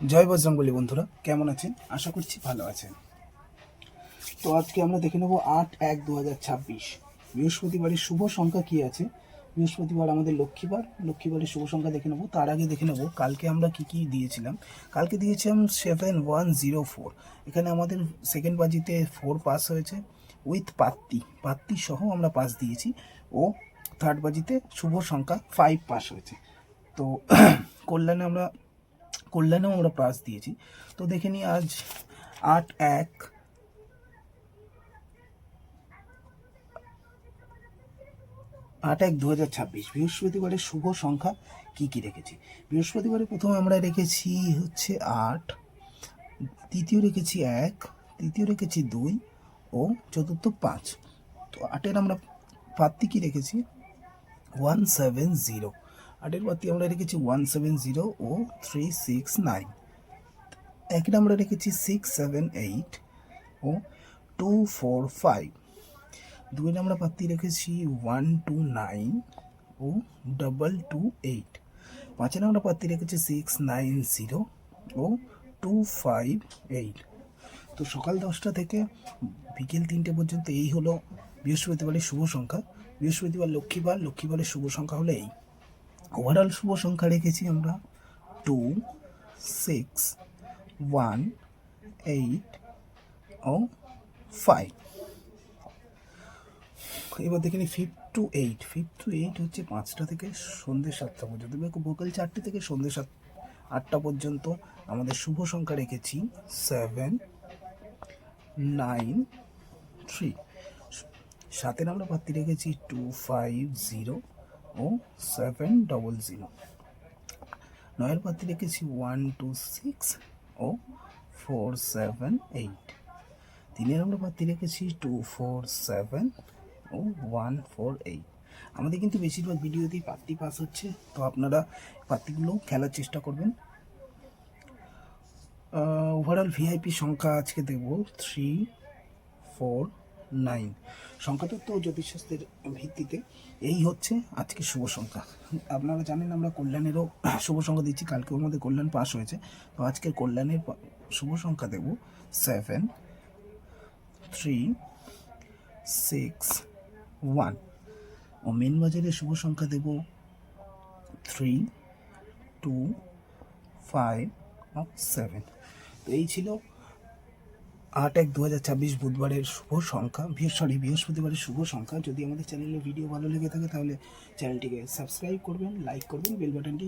জয় বজরঙ্গলী বন্ধুরা, কেমন আছেন? আশা করছি ভালো আছেন। তো আজকে আমরা দেখে নেব 8/1/2026 বৃহস্পতিবারের শুভ সংখ্যা কি আছে। বৃহস্পতিবার আমাদের লক্ষ্মীবারের শুভ সংখ্যা দেখে নেব। তার আগে দেখে নেব কালকে আমরা কি কি দিয়েছিলাম। কালকে দিয়েছিলাম 7104। এখানে আমাদের সেকেন্ড বাজিতে 4 পাস হয়েছে উইথ পাত্তি সহ আমরা পাস দিয়েছি। ও থার্ড বাজিতে শুভ সংখ্যা 5 পাস হয়েছে। তো কল্যাণেও আমরা পাস দিয়েছি। তো দেখে নিই আজ 8/1/2026 বৃহস্পতিবারের শুভ সংখ্যা কি কি রেখেছি। বৃহস্পতিবারে প্রথমে আমরা রেখেছি হচ্ছে 8, দ্বিতীয় রেখেছি 1, তৃতীয় রেখেছি 2 ও চতুর্থ 5। তো 8-এর আমরা পাত্তি কি রেখেছি 170। 8-এর পাত্তি আমরা রেখেছি 170 ও 369। একের আমরা রেখেছি 678 ও 245। দুই আমরা পাত্তি রেখেছি 129 ও 228। পাঁচের আমরা পাত্তি রেখেছি 690 ও 258। তো সকাল 10টা থেকে বিকেল 3টে পর্যন্ত এই হলো বৃহস্পতিবারের শুভ সংখ্যা। বৃহস্পতিবার লক্ষ্মীবারের শুভ সংখ্যা হলো এই। ওভারঅল শুভ সংখ্যা রেখেছি আমরা 2, 6, 1, 8 ও 5। এবার দেখে নিই 5 to 8 হচ্ছে 5টা থেকে সন্ধ্যে 7টা পর্যন্ত, বিকেল 4টে থেকে সন্ধ্যে 8টা পর্যন্ত আমাদের শুভ সংখ্যা রেখেছি 7, 9, 3। 7-এর আমরা পাত্তি রেখেছি 250 ও 700। 9-এর পাত্তি রেখেছি 126 ও 478। 3-এর আমরা পাত্তি রেখেছি 247 ও 148। আমাদের কিন্তু বেশিরভাগ ভিডিওতেই পাত্তি পাস হচ্ছে, তো আপনারা পাত্তিগুলো খেলার চেষ্টা করবেন। ওভারঅল ভিআইপি সংখ্যা আজকে দেব 349। সংখ্যাতত্ত্ব ও জ্যোতিষশাস্ত্রের ভিত্তিতে এই হচ্ছে আজকে শুভ সংখ্যা। আপনারা জানেন আমরা কল্যাণেরও শুভ সংখ্যা দিচ্ছি, কালকেও আমাদের কল্যাণ পাস হয়েছে। তো আজকের কল্যাণের শুভ সংখ্যা দেব 7, 3, 6, 1 ও মেন বাজারের শুভ সংখ্যা দেব 3, 2, 5 ও 7। তো এই ছিল 8/1/2026 বুধবারের শুভ সংখ্যা, বৃহস্পতিবারের শুভ সংখ্যা। যদি আমাদের চ্যানেলের ভিডিও ভালো লেগে থাকে তাহলে চ্যানেলটিকে সাবস্ক্রাইব করবেন, লাইক করবেন, বেল বাটনটি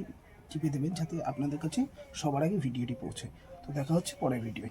টিপে দেবেন যাতে আপনাদের কাছে সবার আগে ভিডিওটি পৌঁছে। তো দেখা হচ্ছে পরের ভিডিওয়।